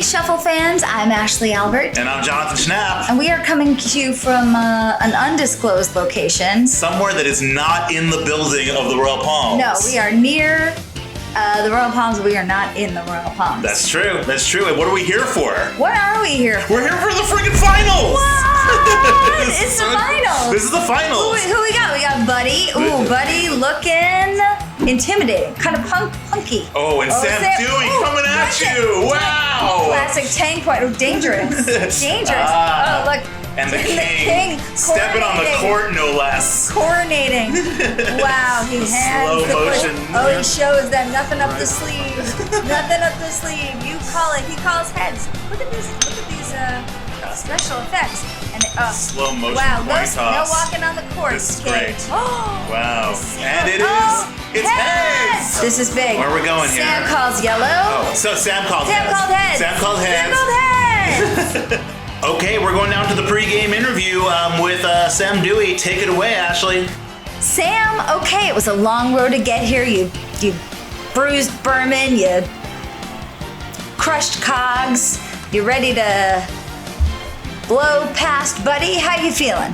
Shuffle fans, I'm Ashley Albert. And I'm Jonathan Schnapp. And we are coming to you from an undisclosed location. Somewhere that is not in the building of the Royal Palms. No, we are near the Royal Palms. We are not in the Royal Palms. That's true. That's true. And what are we here for? What are we here for? We're here for the freaking finals. What? It's the finals. This is the finals. Who we got? We got Buddy. Ooh, Buddy looking intimidating. Kind of punky. Oh, and Sam Dewey coming at you. Wow. Classic tank point. Oh, dangerous. Dangerous. Oh, look. And the king stepping on the court, no less. Coordinating. Wow, he has slow the motion. Oh, he shows that nothing up the sleeve. Nothing up the sleeve. You call it. He calls heads. Look at these special effects. And slow motion. Wow, coin no toss. walking on the court. This is Kate. great. Oh, wow. And it's heads. This is big. Where are we going here? Sam calls yellow. Oh, so Sam called heads. Sam called heads. Okay, we're going down to the pregame interview with Sam Dewey. Take it away, Ashley. Sam, okay, it was a long road to get here. You bruised Berman, you crushed Cogs. You ready to blow past Buddy? How you feeling?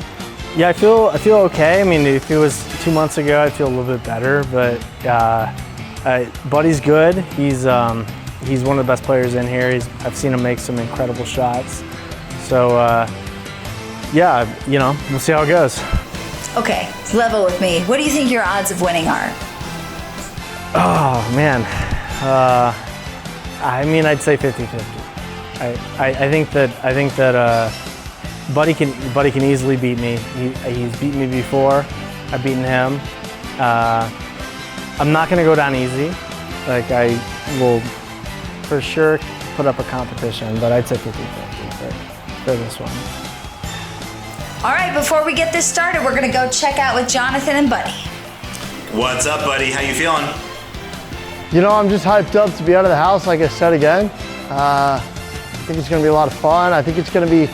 Yeah, I feel okay. I mean, if it was 2 months ago, I'd feel a little bit better. But Buddy's good. He's one of the best players in here. I've seen him make some incredible shots. So yeah, we'll see how it goes. Okay, level with me. What do you think your odds of winning are? Oh man, I mean, I'd say 50-50. I think that Buddy can easily beat me. He's beaten me before. I've beaten him. I'm not gonna go down easy. Like, I will for sure put up a competition, but I'd say 50-50 for this one. All right, before we get this started, we're gonna go check out with Jonathan and Buddy. What's up, Buddy? How you feeling? I'm just hyped up to be out of the house, like I said again. I think it's gonna be a lot of fun. I think it's gonna be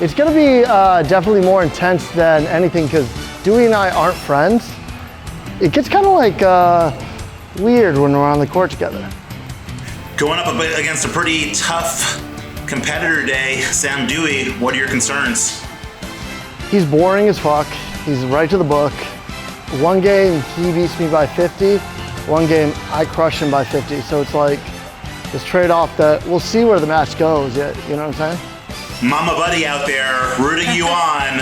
definitely more intense than anything because Dewey and I aren't friends. It gets kind of like weird when we're on the court together. Going up against a pretty tough competitor today, Sam Dewey, what are your concerns? He's boring as fuck. He's right to the book. One game, he beats me by 50. One game, I crush him by 50. So it's like this trade-off that we'll see where the match goes. You know what I'm saying? Mama Buddy out there rooting you on.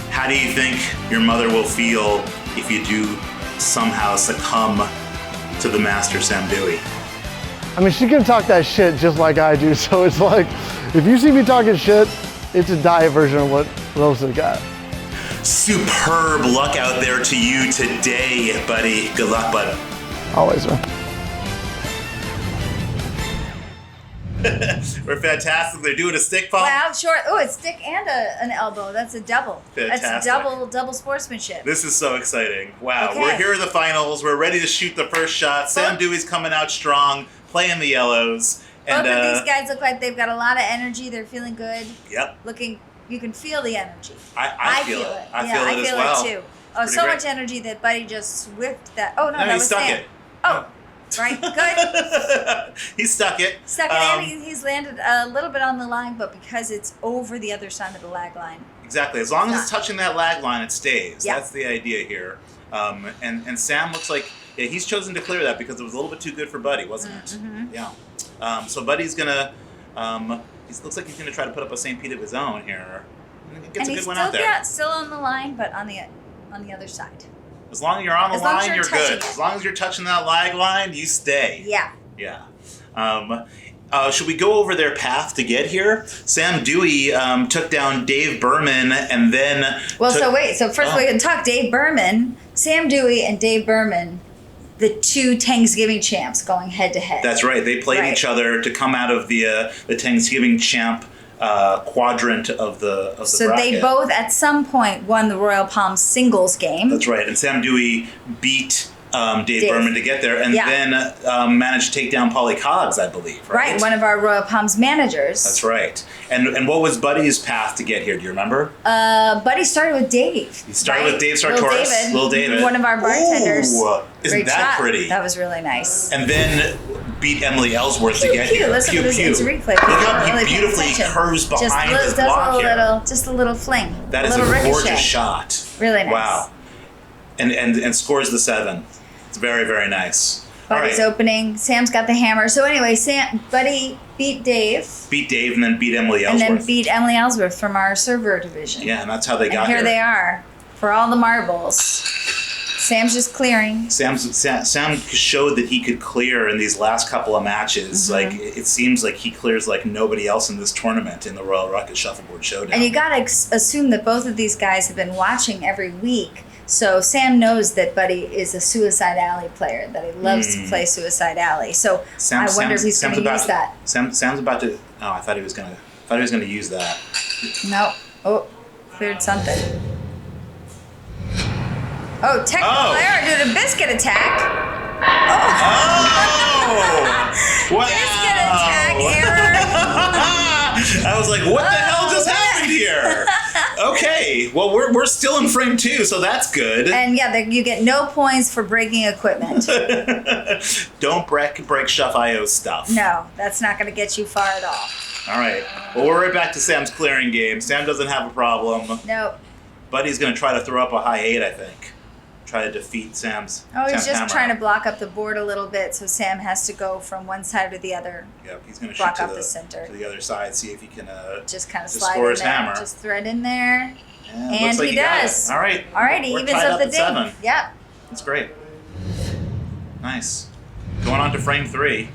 How do you think your mother will feel if you do somehow succumb to the master Sam Dewey? I mean, she's gonna talk that shit just like I do. So it's like, if you see me talking shit, it's a diet version of what Rosa got. Superb luck out there to you today, buddy. Good luck, bud. Always, man. We're fantastic. They're doing a stick pump. Wow, short. Oh, it's stick and an elbow. That's a double. Fantastic. That's double sportsmanship. This is so exciting. Wow, Okay. We're here in the finals. We're ready to shoot the first shot. Sam Dewey's coming out strong, playing the yellows. And, both of these guys look like they've got a lot of energy. They're feeling good. Yep. You can feel the energy. I feel it. I Yeah, feel it as well. I feel it too. Oh, so great. much energy that Buddy just whipped that. Oh, no, that he was stuck Sam. it. Oh, right, good. He stuck it. Stuck it, and he's landed a little bit on the line, but because it's over the other side of the lag line. Exactly. As long as it's touching that lag line, it stays. Yeah. That's the idea here. And Sam looks like he's chosen to clear that because it was a little bit too good for Buddy, wasn't it? Mm-hmm. Yeah. So Buddy's gonna. He looks like he's gonna try to put up a St. Pete of his own here. Gets a good one out there. And he's still on the line, but on the other side. As long as you're on the line, you're good. As long as you're touching that lag line, you stay. Yeah. Yeah. Should we go over their path to get here? Sam Dewey took down Dave Berman and then... So first we can talk Dave Berman, Sam Dewey and Dave Berman, the two Thanksgiving champs going head to head. That's right. They played each other to come out of the Thanksgiving champ quadrant of the bracket. So they both at some point won the Royal Palms singles game. That's right. And Sam Dewey beat Dave Berman to get there, and then managed to take down Polly Cogs, I believe. Right, one of our Royal Palms managers. That's right. And what was Buddy's path to get here? Do you remember? Buddy started with Dave. He started with Dave Sartoris. Little David. One of our bartenders. Ooh, isn't that pretty? That was really nice. And then beat Emily Ellsworth to get Pew, here. let's look at this instant replay. Look how Really he paying beautifully attention. curves behind Just his does block a here. little, just a little fling. That is a little gorgeous ricochet. shot. Really nice. Wow. And scores the 7. It's very, very nice. Buddy's All right. opening. Sam's got the hammer. So anyway, Buddy beat Dave. Beat Dave and then beat Emily And Ellsworth. then beat Emily Ellsworth from our server division. Yeah, and that's how they And got here they are for all the marbles. Sam's just clearing. Sam showed that he could clear in these last couple of matches. Mm-hmm. Like it seems like he clears like nobody else in this tournament in the Royal Ruckus Shuffleboard Showdown. And you gotta assume that both of these guys have been watching every week. So Sam knows that Buddy is a Suicide Alley player, that he loves to play Suicide Alley. So I wonder if he's going to use that. Sam's about to. Oh, I thought he was gonna use that. No. Oh, cleared something. Oh, technical error due to biscuit attack. Oh! Wow! Biscuit attack error. I was like, what the hell just happened here? Okay, well we're still in frame 2, so that's good. And yeah, you get no points for breaking equipment. Don't break Shuff.io stuff. No, that's not going to get you far at all. All right. Well, we're right back to Sam's clearing game. Sam doesn't have a problem. Nope. Buddy's going to try to throw up a high 8, I think. Try to defeat Sam's. Oh, he's Sam's just hammer. trying to block up the board a little bit, so Sam has to go from one side to the other. Yep, he's going to shoot block to off the center. to the other side, see if he can Just kind of just slide score in his there. hammer. Just thread in there. Yeah, And looks like he got does. it. All right. All right, he We're evens tied up the at ding. 7. Yep. That's great. Nice. Going on to frame 3.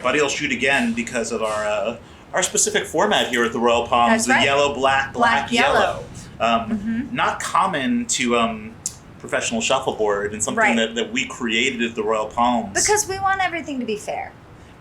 Buddy will shoot again because of our specific format here at the Royal Palms. That's the right. yellow, black, Black, yellow. yellow. Not common to professional shuffleboard and something Right. that we created at the Royal Palms. Because we want everything to be fair.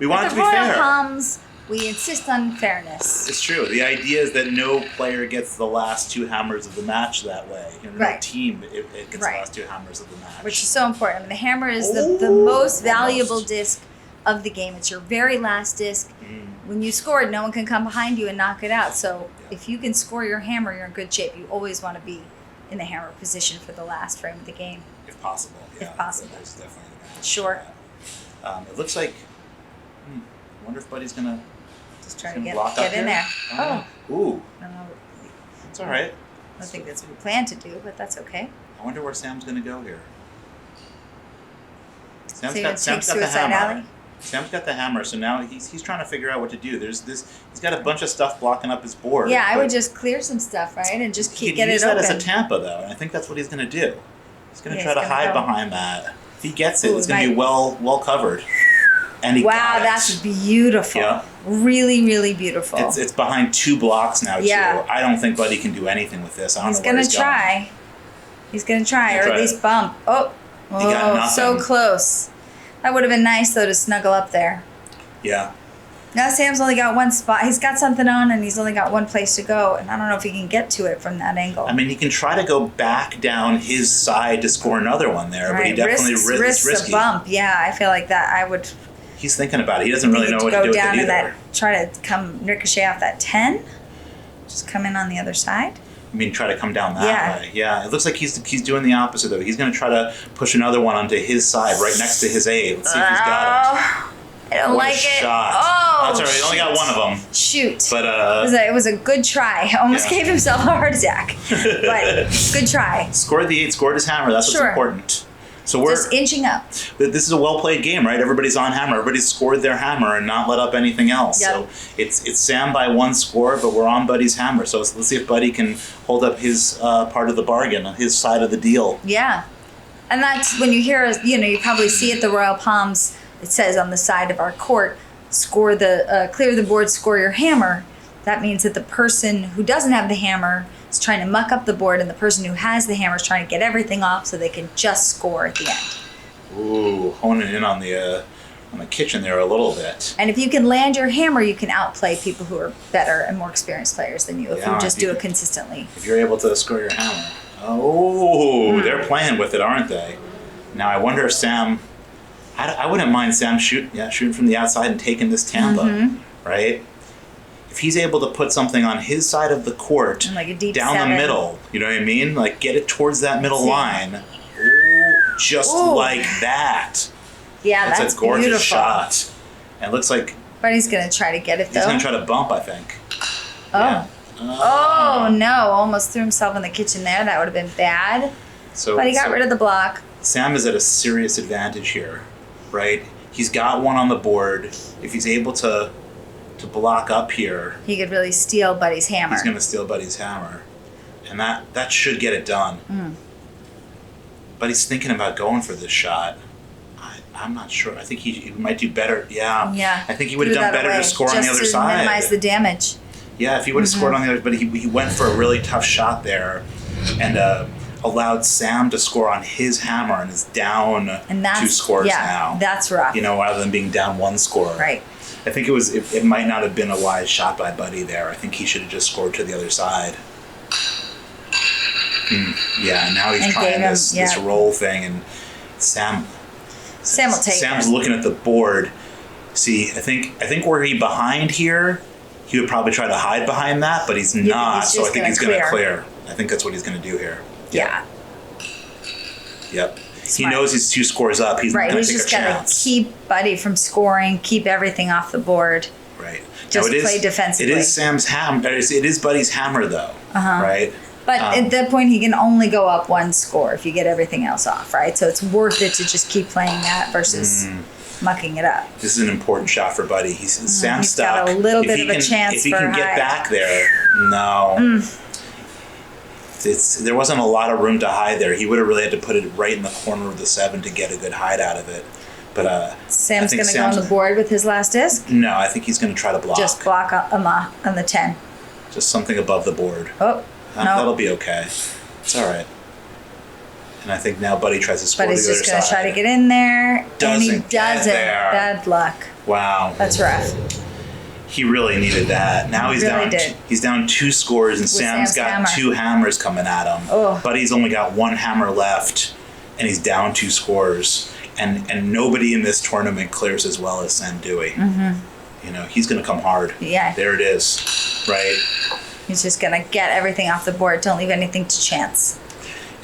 we want it At to the be Royal fair. Palms, we insist on fairness. It's true. The idea is that no player gets the last 2 hammers of the match that way. You know, Right. No team it gets Right. the last 2 hammers of the match. Which is so important. I mean, the hammer is the Ooh, most valuable almost. disc of the game. It's your very last disc. Mm. When you score it, no one can come behind you and knock it out. So Yeah. if you can score your hammer, you're in good shape. You always want to be in the hammer position for the last frame of the game. If possible. Yeah. possible. There's definitely an advantage to Sure. that. It looks like. I wonder if Buddy's gonna Just trying to block up get in here? there. Oh. Oh, Ooh, I don't know. it's all right. I don't think that's what we planned to do, but that's okay. I wonder where Sam's gonna go here. So Sam's you're got gonna take the Suicide hammer. Alley? Sam's got the hammer, so now he's trying to figure out what to do. There's this. He's got a bunch of stuff blocking up his board. Yeah, I but would just clear some stuff, right, and just he could get use it that open. as a tampa, though, and I think that's what he's gonna do. He's gonna Yeah, try he's to gonna hide go. behind that. If he gets it, Ooh, it's gonna be right. well covered. And he Wow, got it. that's beautiful. Yeah. Really, really beautiful. It's behind 2 blocks now, Yeah. too. I don't think Buddy can do anything with this. I don't He's know where gonna he's going. try. He's gonna try, He'll or try at it. least bump. Oh, He got so nothing. close. That would have been nice though to snuggle up there. Yeah. Now Sam's only got one spot. He's got something on, and he's only got one place to go. And I don't know if he can get to it from that angle. I mean, he can try to go back down his side to score another one there, but he Right, definitely risks it's risky. a bump. Yeah, I feel like that. I would He's thinking about it. He doesn't really need know to what to go do with down it to either. that. Try to come ricochet off that 10. Just come in on the other side. I mean, try to come down that Yeah. way. Yeah, it looks like he's doing the opposite though. He's going to try to push another one onto his side, right next to his 8. Let's see if he's got Oh, I don't it. What like a it. shot! Oh, That's all right. He only got one of them, Shoot. but It was a good try. Almost Yeah. gave himself a heart attack. But good try. scored the 8, scored his hammer. That's what's Sure. important. So we're Just inching up. this is a well played game, right? Everybody's on hammer. Everybody's scored their hammer and not let up anything else. Yep. So it's Sam by 1 score, but we're on Buddy's hammer. So let's see if Buddy can hold up his part of the bargain, his side of the deal. Yeah. And that's when you hear, you probably see at the Royal Palms, it says on the side of our court, clear the board, score your hammer. That means that the person who doesn't have the hammer is trying to muck up the board, and the person who has the hammer is trying to get everything off so they can just score at the end. Ooh, honing in on the kitchen there a little bit. And if you can land your hammer, you can outplay people who are better and more experienced players than you if Yeah, you just if you do it can- consistently. If you're able to score your hammer. Oh, they're playing with it, aren't they? Now I wonder if Sam. I wouldn't mind Sam shooting from the outside and taking this tampa, right? If he's able to put something on his side of the court, And like a deep down 7. the middle, you know what I mean? Like get it towards that middle see. line. Ooh, just Ooh. like that. Yeah, that's a gorgeous beautiful. shot. And it looks like Buddy's gonna try to get it though. he's going to try to bump, I think. Oh. Yeah. Oh no! Almost threw himself in the kitchen there. That would have been bad. But he got rid of the block. Sam is at a serious advantage here, right? He's got one on the board. If he's able to block up here, He could really steal Buddy's hammer. he's going to steal Buddy's hammer. And that should get it done. But he's thinking about going for this shot. I'm not sure. I think he might do better. Yeah. I think he would have done better to score on the other just to side. minimize the damage. Yeah, if he would have scored on the other, but he went for a really tough shot there, and allowed Sam to score on his hammer and is down And that's 2 scores now. That's rough. You know, rather than being down 1 score. Right. I think it might not have been a wise shot by Buddy there. I think he should have just scored to the other side. Yeah, now he's And trying gave him- this roll thing, and Sam Sam will take Sam's it. looking at the board. See, I think were he behind here, he would probably try to hide behind that, but he's not. he's So I just think gonna he's going to clear. clear. I think that's what he's going to do here. Yeah. Yep. He Smart. knows he's 2 scores up. He's Right. not going He's to take just a got to chance. keep Buddy from scoring, keep everything off the board. Right. Just Now, play defensively. It is Sam's hammer. It is Buddy's hammer, though. Right. But at that point, he can only go up 1 score if you get everything else off, right? So it's worth it to just keep playing that versus mucking it up. This is an important shot for Buddy. Sam's he's stuck. got a little If bit he of a can- chance If he for can a get hide. back there, no. There wasn't a lot of room to hide there. He would have really had to put it right in the corner of the 7 to get a good hide out of it. But Sam's going to go on the board with his last disc. No, I think he's going to try to block. Just block on the 10. Just something above the board. Oh, no. That'll be okay. It's all right. And I think now Buddy tries to score But he's to the other just going to side. try to get in there. And he Doesn't get doesn't. there. Bad luck. Wow. That's rough. He really needed that. Now he's really down. did. He's down 2 scores, and Sam's Sam's got hammer. 2 hammers coming at him. Oh. Buddy's only got 1 hammer left, and he's down 2 scores. And nobody in this tournament clears as well as Sam Dewey. You know, he's going to come hard. Yeah. There it is. Right. He's just going to get everything off the board. Don't leave anything to chance.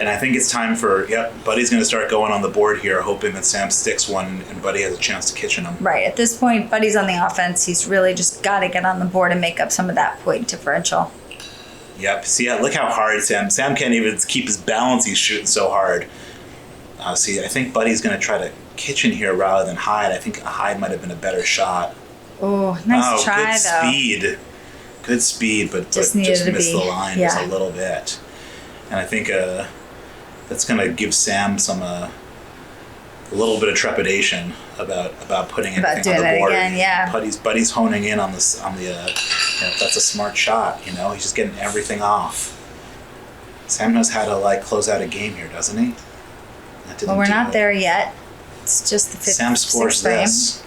And I think it's time for, Buddy's going to start going on the board here, hoping that Sam sticks one and Buddy has a chance to kitchen him. Right. At this point, Buddy's on the offense. He's really just got to get on the board and make up some of that point differential. Yep. See, look how hard Sam can't even keep his balance. He's shooting so hard. See, I think Buddy's going to try to kitchen here rather than hide. I think a hide might have been a better shot. Oh, nice try, good though. speed. Good speed, but Just just needed to missed be- the line yeah. just a little bit. And I think that's going to give Sam a little bit of trepidation about putting anything on doing the it board. again, yeah. Buddy's honing in on this that's a smart shot. You know, he's just getting everything off. Sam knows how to close out a game here, doesn't he? Well, we're not there yet. It's just the fifth. Sam scores sixth frame. this.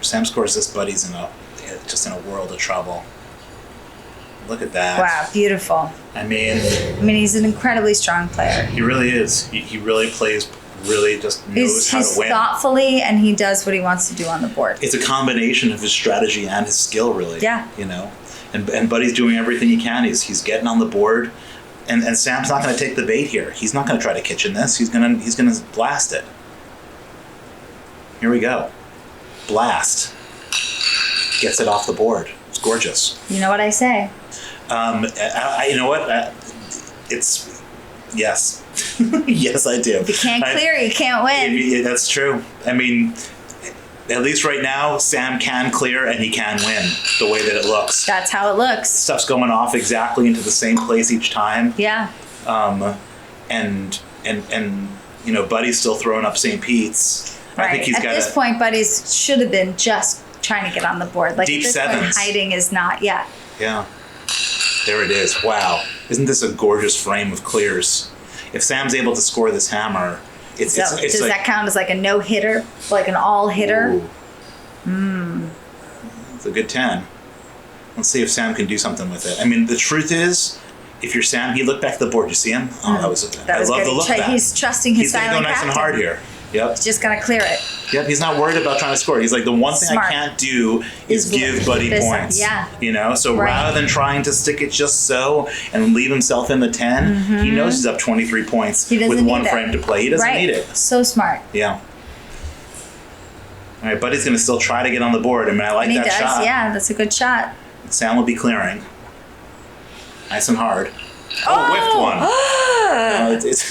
Sam scores this. Buddy's in a world of trouble. Look at that. Wow, beautiful. I mean, he's an incredibly strong player. he really is. He really plays. Really, just knows how He's to win. thoughtfully, and he does what he wants to do on the board. It's a combination of his strategy and his skill, really. Yeah. You know, and Buddy's doing everything he can. He's getting on the board, and Sam's not going to take the bait here. He's not going to try to kitchen this. He's gonna blast it. Here we go. Blast. Gets it off the board. It's gorgeous. You know what I say? You know what? It's yes. Yes, I do. If you can't clear, you can't win. Yeah, that's true. I mean, at least right now, Sam can clear and he can win the way that it looks. That's how it looks. Stuff's going off exactly into the same place each time. Yeah. And you know, Buddy's still throwing up St. Pete's. Right. I think he's at got this point, Buddy's should have been just trying to get on the board. Like Deep at this sevens. point, hiding is not yet. Yeah. There it is. Wow. Isn't this a gorgeous frame of clears? If Sam's able to score this hammer, it's Does like, that count as like a no hitter, like an all hitter? It's a good 10. Let's see if Sam can do something with it. I mean, the truth is, if you're Sam, he looked back at the board. You see him? Oh, that was That was I love good. the look back. He's trusting his He's going to go silent nice and captain. hard here. Yep. He's just gonna clear it. Yep. He's not worried about trying to score. He's like, the one thing Smart. I can't do is give Buddy this- points. yeah. You know? So Right. rather than trying to stick it just so and leave himself in the 10, he knows he's up 23 points He doesn't with one need it. frame to play. He doesn't Right. need it. So smart. Yeah. All right, Buddy's going to still try to get on the board. I mean, I like And he that does, shot. yeah, that's a good shot. Sam will be clearing. Nice and hard. Oh, whiffed one. It's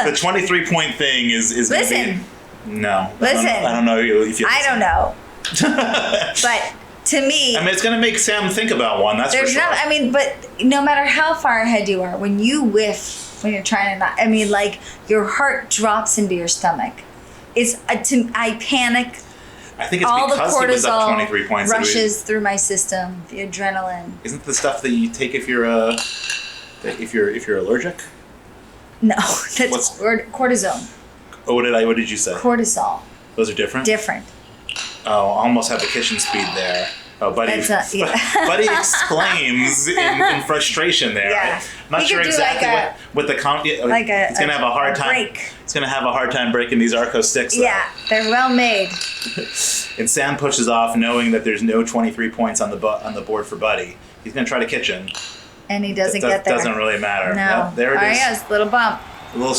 the 23-point thing is Listen. Gonna be, no. Listen. I don't know if you. I don't know. But to me, I mean, it's going to make Sam think about one. That's for there's sure. not. I mean, but no matter how far ahead you are, when you whiff, when you're trying to not, I mean, like your heart drops into your stomach. I panic. I think it's All the because he was up cortisol 23 points. rushes through my system. The adrenaline. Isn't the stuff that you take if you're allergic? No, that's cortisone. Oh, what did you say? Cortisol. Those are different? Different. Oh, almost had the kitchen speed there. Oh, Buddy. That's not, yeah. Buddy exclaims in frustration there. Yeah. I'm not He sure could do exactly like what the a- he's gonna have a hard time. break. He's gonna have a hard time breaking these Arco sticks. Though. Yeah, they're well made. And Sam pushes off, knowing that there's no 23 points on the board for Buddy. He's gonna try to kitchen. And he doesn't get there. Doesn't really matter. No. Yep, there it is. Yes, little bump. A little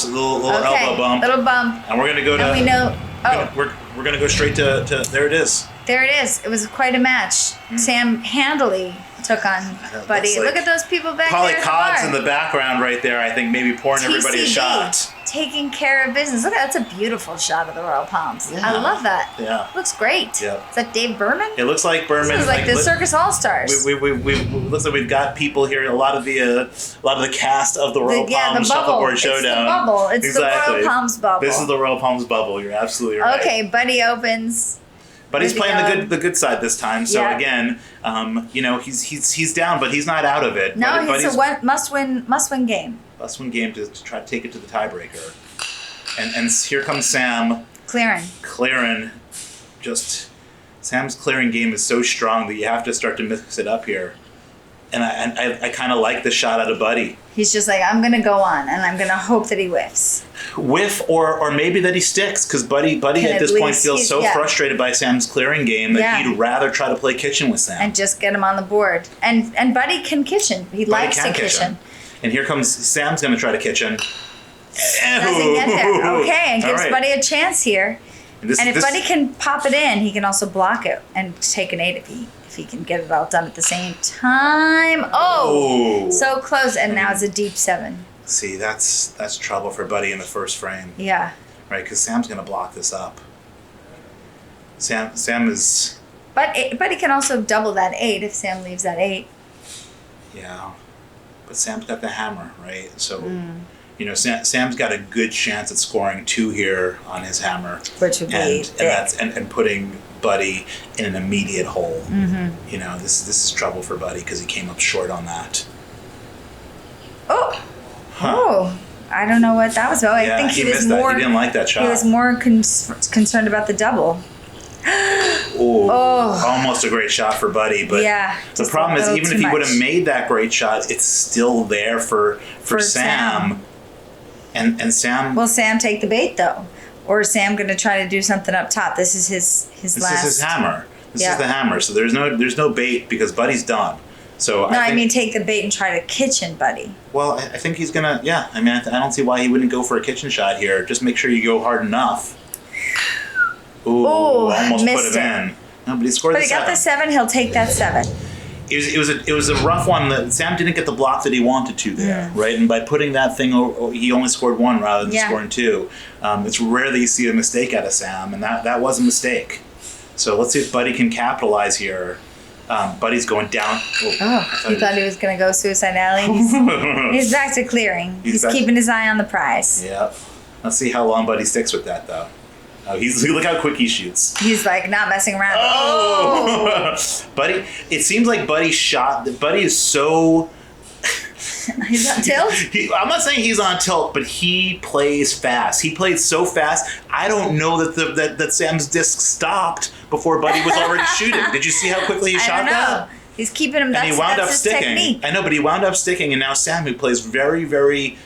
Okay, elbow bump. little bump. And we're gonna go to. And we know. Oh, We're gonna go straight to there it is. there it is. It was quite a match. Sam handily took on That Buddy. looks like Look at those people back Probably there in the Cogs bar. in the background right there. I think maybe pouring everybody a TCB, shot. taking care of business. Look, that's a beautiful shot of the Royal Palms. Yeah. I love that. Yeah. Looks great. Yeah. Is that Dave Berman? It looks like Berman. This is like the Circus All Stars. We looks like we've got people here. A lot of the cast of the Royal Palms the bubble. Shuffleboard Showdown. It's the bubble. It's Exactly. the Royal Palms bubble. This is the Royal Palms bubble. You're absolutely right. Okay, Buddy opens. But he's Good to playing go. the good side this time. So Yeah. again, he's down, but he's not out of it. No, Buddy's it's a must win game. must win game to try to take it to the tiebreaker. And here comes Sam Clearing. Sam's clearing game is so strong that you have to start to mix it up here. And I kind of like the shot out of Buddy. He's just like, I'm gonna go on, and I'm gonna hope that he whiffs. Whiff or maybe that he sticks, because Buddy at this point feels so frustrated by Sam's clearing game that he'd rather try to play kitchen with Sam. And just get him on the board. And Buddy can kitchen. He likes to kitchen. And here comes Sam's going to try to kitchen. Doesn't get there. Okay, and gives Buddy a chance here. And if Buddy can pop it in, he can also block it and take an 8 if he can get it all done at the same time. Oh, so close. And now it's a deep 7. See, that's trouble for Buddy in the first frame. Yeah. Right, because Sam's going to block this up. Sam is... But Buddy can also double that 8 if Sam leaves that 8. Yeah. But Sam's got the hammer, right? So, Sam's got a good chance at scoring 2 here on his hammer. Which would be big. And putting Buddy in an immediate hole. Mm-hmm. This is trouble for Buddy because he came up short on that. Oh. Huh. Oh. I don't know what that was about. I think he was more... He didn't like that shot. He was more concerned about the double. Oh, almost a great shot for Buddy, but the problem is even if he would have made that great shot, it's still there for Sam. And Sam. Will Sam take the bait though, or is Sam going to try to do something up top? This is his last. This is his hammer. This is the hammer. So there's no bait because Buddy's done. So I mean take the bait and try to kitchen Buddy. Well, I think he's gonna. Yeah, I mean I don't see why he wouldn't go for a kitchen shot here. Just make sure you go hard enough. Ooh, almost put it in. No, but he scored the 7. But he got the 7. He'll take that 7. It was a rough one. That Sam didn't get the block that he wanted to there, right? And by putting that thing over, he only scored 1 rather than scoring 2. It's rare that you see a mistake out of Sam, and that was a mistake. So let's see if Buddy can capitalize here. Buddy's going down. He thought he was going to go suicide alley. He's back to clearing. He's keeping his eye on the prize. Yeah. Let's see how long Buddy sticks with that, though. Look how quick he shoots. He's like not messing around. Oh! Buddy, it seems like Buddy is so... He's on tilt? I'm not saying he's on tilt, but he plays fast. He played so fast, I don't know that Sam's disc stopped before Buddy was already shooting. Did you see how quickly he shot that? He's keeping him. And he wound up sticking. Technique. I know, but he wound up sticking, and now Sam, who plays very, very...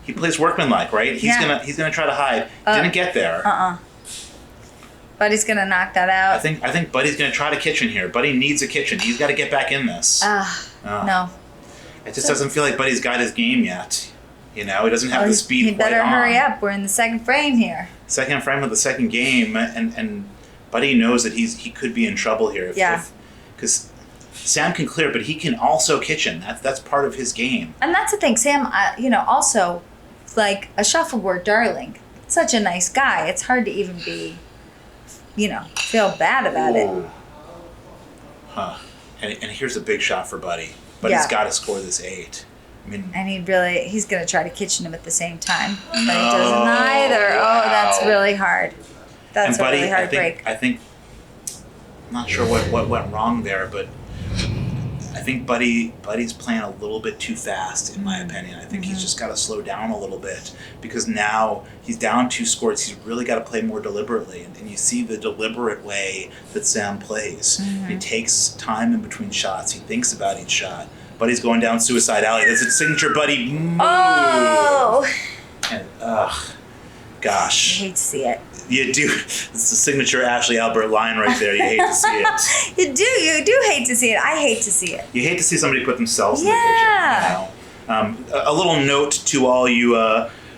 he plays workmanlike, right? He's gonna try to hide. Didn't get there. Buddy's gonna knock that out. I think Buddy's gonna try to kitchen here. Buddy needs a kitchen. He's got to get back in this. No. It just doesn't feel like Buddy's got his game yet. You know, he doesn't have the speed. He better quite hurry on. up. We're in the second frame here. Second frame of the second game, and Buddy knows that he could be in trouble here. Because Sam can clear, but he can also kitchen. That's part of his game. And that's the thing, Sam. Also, like a shuffleboard darling, such a nice guy. It's hard to even be, feel bad about it. Huh. And here's a big shot for Buddy. Buddy's got to score this 8. I mean, and he's going to try to kitchen him at the same time. But he doesn't either. Wow. Oh, that's really hard. That's a really hard break. I think, I'm not sure what went wrong there, but I think Buddy's playing a little bit too fast, in my opinion. I think he's just got to slow down a little bit, because now he's down 2 scores. He's really got to play more deliberately, and you see the deliberate way that Sam plays. He takes time in between shots. He thinks about each shot. Buddy's going down Suicide Alley. That's a signature Buddy move. Oh! And, gosh. I hate to see it. You do. It's the signature Ashley Albert line right there. You hate to see it. You do hate to see it. I hate to see it. You hate to see somebody put themselves in the kitchen. A little note to all you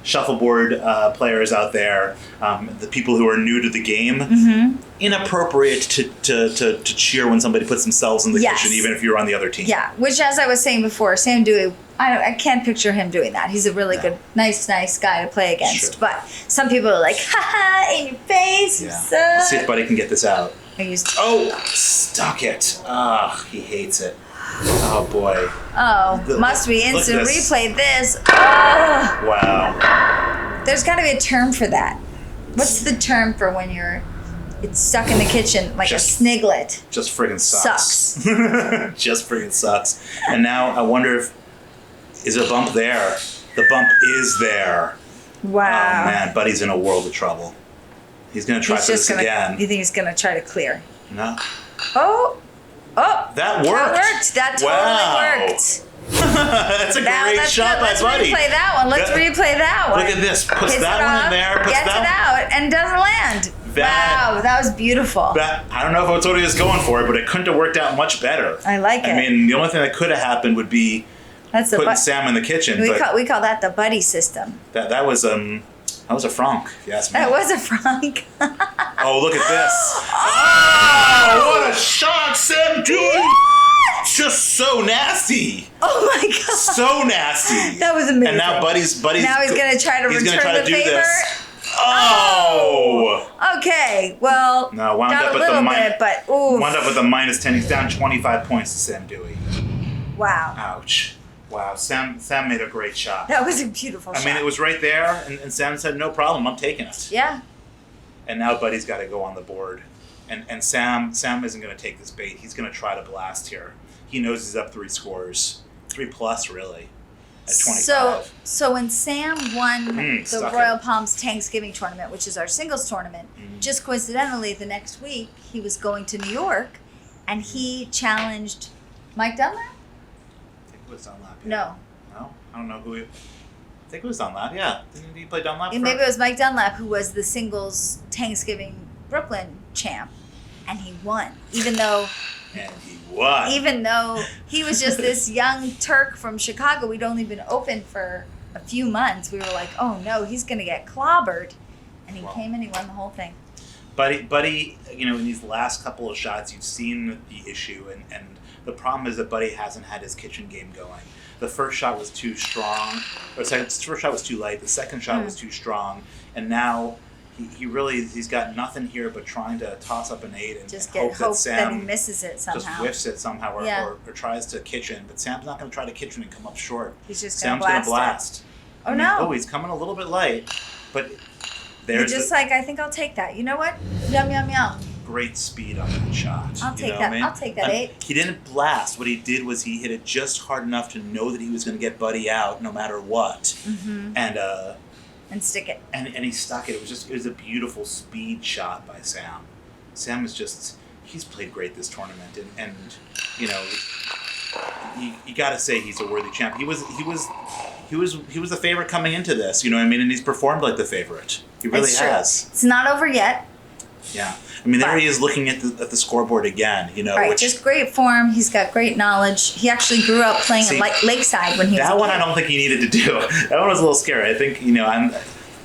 shuffleboard players out there, the people who are new to the game, inappropriate to cheer when somebody puts themselves in the kitchen, even if you're on the other team. Yeah, which, as I was saying before, Sam Dewey, I can't picture him doing that. He's a really good, nice guy to play against. Sure. But some people are like, ha, in your face. Yeah. So... Let's see if Buddy can get this out. Stuck it. He hates it. Oh, boy. Oh, must be instant replay this. Oh. Wow. There's got to be a term for that. What's the term for when it's stuck in the kitchen like a sniglet? Just friggin' sucks. Just friggin' sucks. And now I wonder is a bump there? The bump is there. Wow. Oh, man. Buddy's in a world of trouble. He's going to try this again. You think he's going to try to clear? No. Oh. That worked. That totally worked. That's a great shot by Buddy. Let's replay that one. Replay that one. Look at this. Puts that one in there. Gets it out and doesn't land. Wow, that was beautiful. I don't know if Otodi was going for it, but it couldn't have worked out much better. I like it. I mean, the only thing that could have happened would be putting Sam in the kitchen. We call that the buddy system. That was a franc, if you ask me. That was a franc. Oh, look at this. Oh, what a shot, Sam Dewey. Just so nasty. Oh my god. So nasty. That was amazing. And now Buddy's now he's going to try to return the favor. Oh. Okay. Well, no, wound up with a minus 10. He's down 25 points to Sam Dewey. Wow. Ouch. Wow, Sam made a great shot. That was a beautiful shot. I mean, it was right there, and Sam said, no problem, I'm taking it. Yeah. And now Buddy's got to go on the board. And Sam isn't going to take this bait. He's going to try to blast here. He knows he's up 3 scores. 3 plus, really, at 25. So when Sam won the Royal Palms Thanksgiving tournament, which is our singles tournament, just coincidentally, the next week, he was going to New York, and he challenged Mike Dunlap? I think it was Dunlap. Yeah. No, I don't know who he... I think it was Dunlap, yeah. Didn't he play Dunlap? Maybe it was Mike Dunlap, who was the singles Thanksgiving Brooklyn champ, and he won, even though he was just this young Turk from Chicago. We'd only been open for a few months. We were like, oh no, he's going to get clobbered. And he came and he won the whole thing. Buddy, in these last couple of shots, you've seen the issue, and the problem is that Buddy hasn't had his kitchen game going. The first shot was too strong, the first shot was too light, the second shot was too strong, and now he's got nothing here but trying to toss up an 8 and hope that Sam he misses it somehow. Just whiffs it somehow or tries to kitchen, but Sam's not going to try to kitchen and come up short. He's just going to blast. Oh, no. Oh, he's coming a little bit light, but there's I think I'll take that. You know what? Yum, yum, yum. Great speed on that shot. I'll take that. I'll take that 8. He didn't blast. What he did was he hit it just hard enough to know that he was going to get Buddy out no matter what. And stick it. And he stuck it. It was a beautiful speed shot by Sam. Sam is he's played great this tournament, and you got to say he's a worthy champ. He was the favorite coming into this, you know what I mean? And he's performed like the favorite. He really has. It's not over yet. Yeah. I mean, there But- he is looking at the scoreboard again, you know. Right, which, just great form. He's got great knowledge. He actually grew up playing See, at Lakeside when he was that a one kid. I don't think he needed to do. That one was a little scary. I think, you know,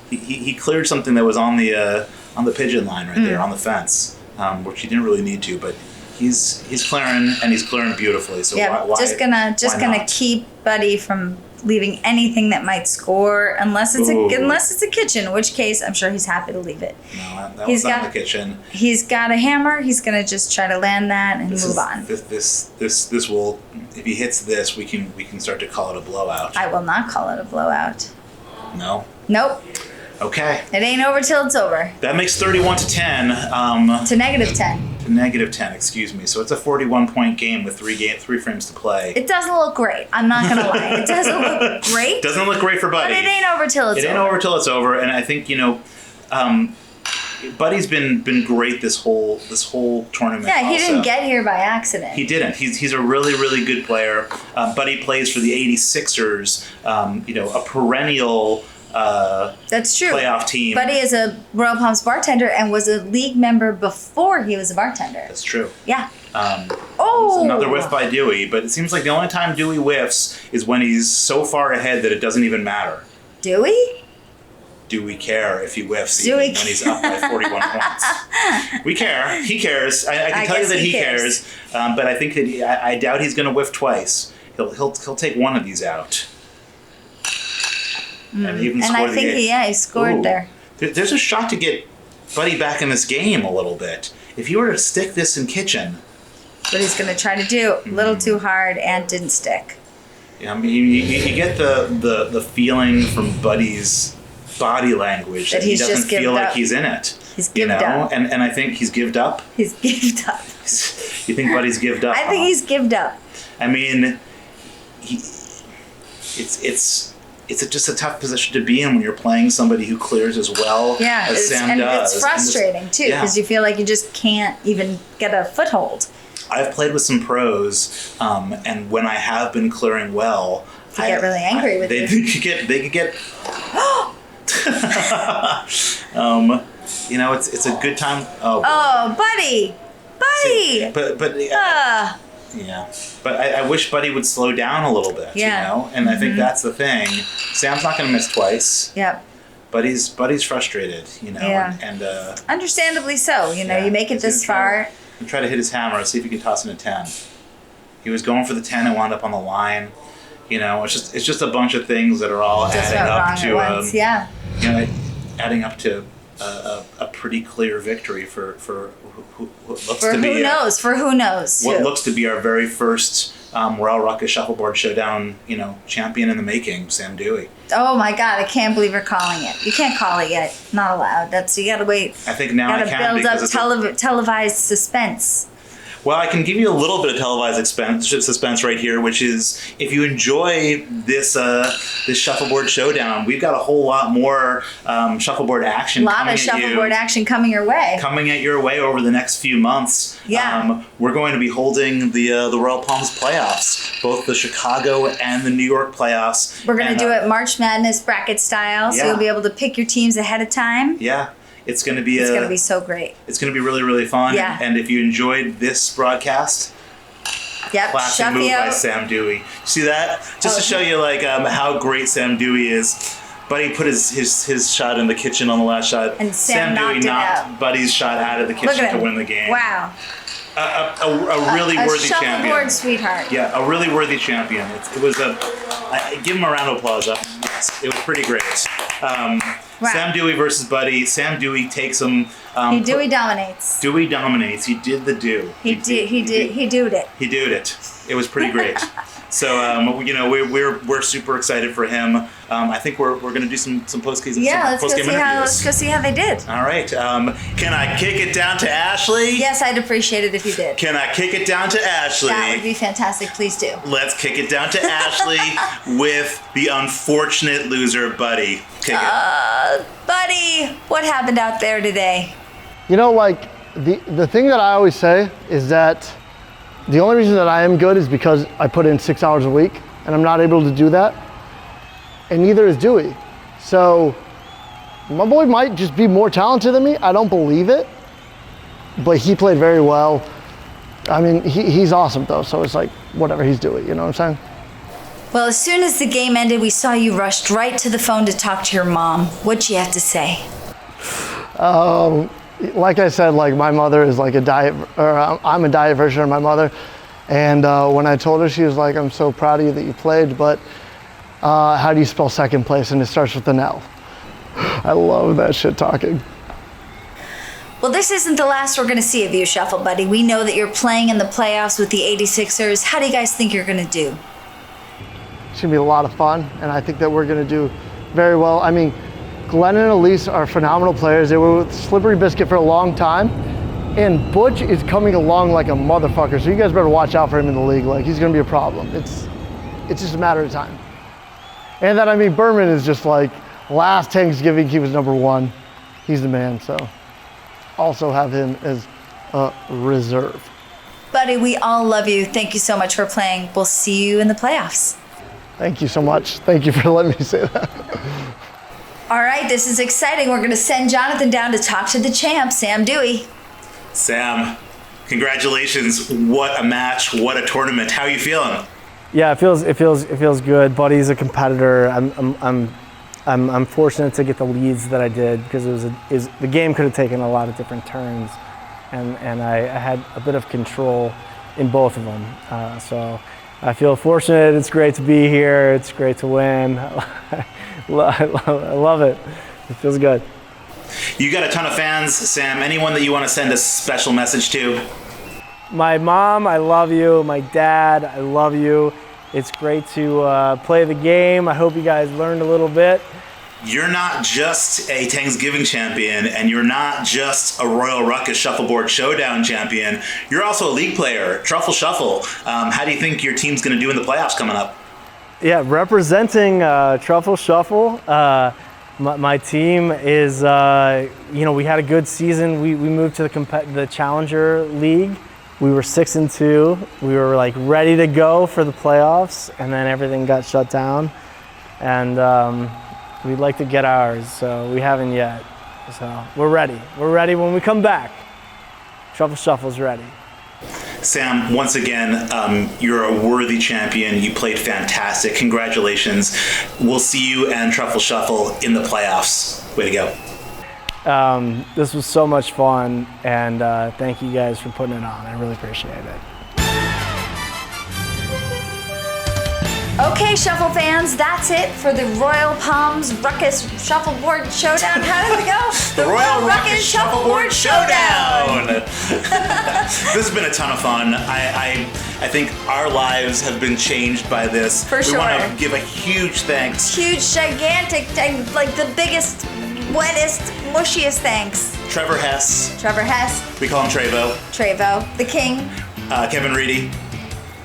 he cleared something that was on the pigeon line right there, on the fence, which he didn't really need to, but he's clearing, and he's clearing beautifully. So Yeah, why just gonna not? keep Buddy from leaving anything that might score, unless it's Ooh. a kitchen, in which case I'm sure he's happy to leave it. No, that He's was not in got- the kitchen. He's got a hammer. He's gonna just try to land that and move on. This will, if he hits this, we can start to call it a blowout. I will not call it a blowout. No. Nope, Okay. it ain't over till it's over. That makes 31 to 10. To -10. To -10, excuse me. So it's a 41-point game with three frames to play. It doesn't look great. I'm not gonna lie. It doesn't look great. Doesn't look great for Buddy. But it ain't over till it's It ain't over till it's over, and I think, you know, Buddy's been great this whole tournament. Yeah, he also. didn't get here by accident. He didn't. He's a really, really good player. Buddy plays for the 86ers, you know, a perennial That's true. playoff team. Buddy is a Royal Palms bartender and was a league member before he was a bartender. That's true. Yeah. It's Oh! another whiff by Dewey, but it seems like the only time Dewey whiffs is when he's so far ahead that it doesn't even matter. Dewey? Do we care if he whiffs Do even we when he's up by 41 points? We care. He cares. I can tell you guess that he he cares. But I think that I doubt he's going to whiff twice. He'll take one of these out. And even And score I the think eight. he scored Ooh. there. There's a shot to get Buddy back in this game a little bit. If you were to stick this in kitchen, But he's going to try to do a little too hard and didn't stick. I mean, you get the feeling from Buddy's body language That he he's doesn't just feel gived like up. he's in it. He's you gived know? up. And I think he's gived up. He's gived up. You think Buddy's gived up? I think huh? he's gived up. I mean, it's just a tough position to be in when you're playing somebody who clears as well Yeah, as Sam does. it's frustrating too because you feel like you just can't even get a foothold. I've played with some pros, and when I have been clearing well, They get really angry with they, you. They could get. You know, it's a good time. Oh, Buddy! Buddy! But yeah, but I wish Buddy would slow down a little bit. Yeah. You know, and I think that's the thing. Sam's not going to miss twice. Yep. Buddy's frustrated. You know, Yeah. and Understandably so. You know, Yeah, you make it he's this gonna far. try to hit his hammer. See if he can toss in a 10. He was going for the 10 and wound up on the line. You know, it's just a bunch of things that are all Just adding went up wrong to at once. Yeah. you know, adding up to a pretty clear victory for who looks For to who be knows? For who knows? what who. looks to be our very first Royal Ruckus Shuffleboard Showdown, you know, champion in the making, Sam Dewey. Oh my God! I can't believe you're calling it. You can't call it yet. Not allowed. You gotta wait. I think now I Gotta can build up because it's televised suspense. well, I can give you a little bit of televised suspense right here, which is if you enjoy this shuffleboard showdown, we've got a whole lot more shuffleboard action A lot coming of at shuffleboard you. action coming your way. Coming at your way over the next few months. Yeah. We're going to be holding the Royal Palms playoffs, both the Chicago and the New York playoffs. We're gonna And, do it March Madness bracket style, so Yeah. you'll be able to pick your teams ahead of time. Yeah. It's going to be It's gonna be so great. It's going to be really, really fun. Yeah. And if you enjoyed this broadcast, Yep. classic move by Shuffio. Sam Dewey. See that? Just to show you like how great Sam Dewey is. Buddy put his shot in the kitchen on the last shot. And Sam Dewey knocked it knocked out. Buddy's shot out of the Look kitchen at to him. win the game. Wow. A really A worthy champion. shuffleboard sweetheart. Yeah, a really worthy champion. It was give him a round of applause. It was pretty great. Wow. Sam Dewey versus Buddy. Sam Dewey takes him. Dewey dominates. Dewey dominates. He did the do. He doed it. He did it. It was pretty great. So you know we're super excited for him. I think we're going to do some post game Yeah, let's go interviews. see how they did. All right. Can I kick it down to Ashley? Yes, I'd appreciate it if you did. Can I kick it down to Ashley? That would be fantastic. Please do. Let's kick it down to Ashley with the unfortunate loser, Buddy. Kick it. Buddy, what happened out there today? You know, like the thing that I always say is that the only reason that I am good is because I put in 6 hours a week, and I'm not able to do that. And neither is Dewey. So my boy might just be more talented than me. I don't believe it, but he played very well. I mean, he's awesome though, so it's like whatever he's doing, you know what I'm saying? Well, as soon as the game ended, we saw you rushed right to the phone to talk to your mom. What'd she have to say? Like I said, like my mother is like I'm a diet version of my mother. And when I told her, she was like, I'm so proud of you that you played, but how do you spell second place? And it starts with an L. I love that shit talking. Well, this isn't the last we're going to see of you, Shuffle Buddy. We know that you're playing in the playoffs with the 86ers. How do you guys think you're going to do? It's going to be a lot of fun, and I think that we're going to do very well. I mean, Glenn and Elise are phenomenal players. They were with Slippery Biscuit for a long time, and Butch is coming along like a motherfucker, so you guys better watch out for him in the league. Like, he's going to be a problem. It's just a matter of time. And then, I mean, Berman is just like, last Thanksgiving, he was #1. He's the man, so also have him as a reserve. Buddy, we all love you. Thank you so much for playing. We'll see you in the playoffs. Thank you so much. Thank you for letting me say that. All right, this is exciting. We're going to send Jonathan down to talk to the champ, Sam Dewey. Sam, congratulations. What a match. What a tournament. How are you feeling? Yeah, it feels good. Buddy's a competitor. I'm fortunate to get the leads that I did because the game could have taken a lot of different turns, and I had a bit of control in both of them. So I feel fortunate. It's great to be here. It's great to win. I love it. It feels good. You got a ton of fans, Sam. Anyone that you want to send a special message to? My mom, I love you. My dad, I love you. It's great to play the game. I hope you guys learned a little bit. You're not just a Thanksgiving champion, and you're not just a Royal Ruckus Shuffleboard Showdown champion. You're also a league player, Truffle Shuffle. How do you think your team's going to do in the playoffs coming up? Yeah, representing Truffle Shuffle. My team is, we had a good season. We moved to the Challenger League. We were 6-2. We were like ready to go for the playoffs, and then everything got shut down. And we'd like to get ours, so we haven't yet. So we're ready. We're ready when we come back. Truffle Shuffle's ready. Sam, once again, you're a worthy champion. You played fantastic. Congratulations. We'll see you and Truffle Shuffle in the playoffs. Way to go. This was so much fun, and thank you guys for putting it on. I really appreciate it. Okay, Shuffle fans, that's it for the Royal Palms Ruckus Shuffleboard Showdown. How did it go? The Royal Ruckus Shuffleboard Showdown! This has been a ton of fun. I think our lives have been changed by this. For sure. We want to give a huge thanks. Huge, gigantic, like the biggest, wettest, mushiest thanks. Trevor Hess. Trevor Hess. We call him Trevo. Trevo. The King. Kevin Reedy.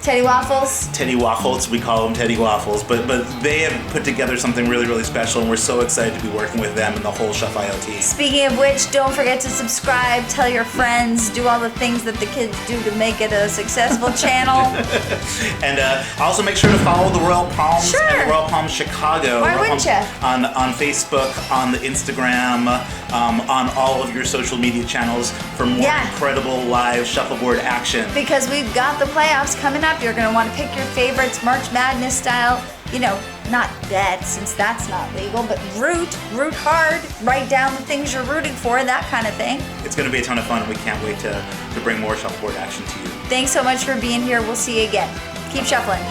Teddy Waffles. Teddy Waffles, we call them Teddy Waffles, but they have put together something really, really special, and we're so excited to be working with them and the whole Shuff IoT. Speaking of which, don't forget to subscribe, tell your friends, do all the things that the kids do to make it a successful channel. And also make sure to follow the Royal Palms Sure. and Royal Palms Chicago. Why Royal wouldn't Palms ya? On Facebook, on the Instagram, on all of your social media channels for more incredible live shuffleboard action. Because we've got the playoffs coming up. You're going to want to pick your favorites, March Madness style. You know, not bet since that's not legal, but root hard, write down the things you're rooting for, that kind of thing. It's going to be a ton of fun, and we can't wait to bring more shuffleboard action to you. Thanks so much for being here. We'll see you again. Keep shuffling.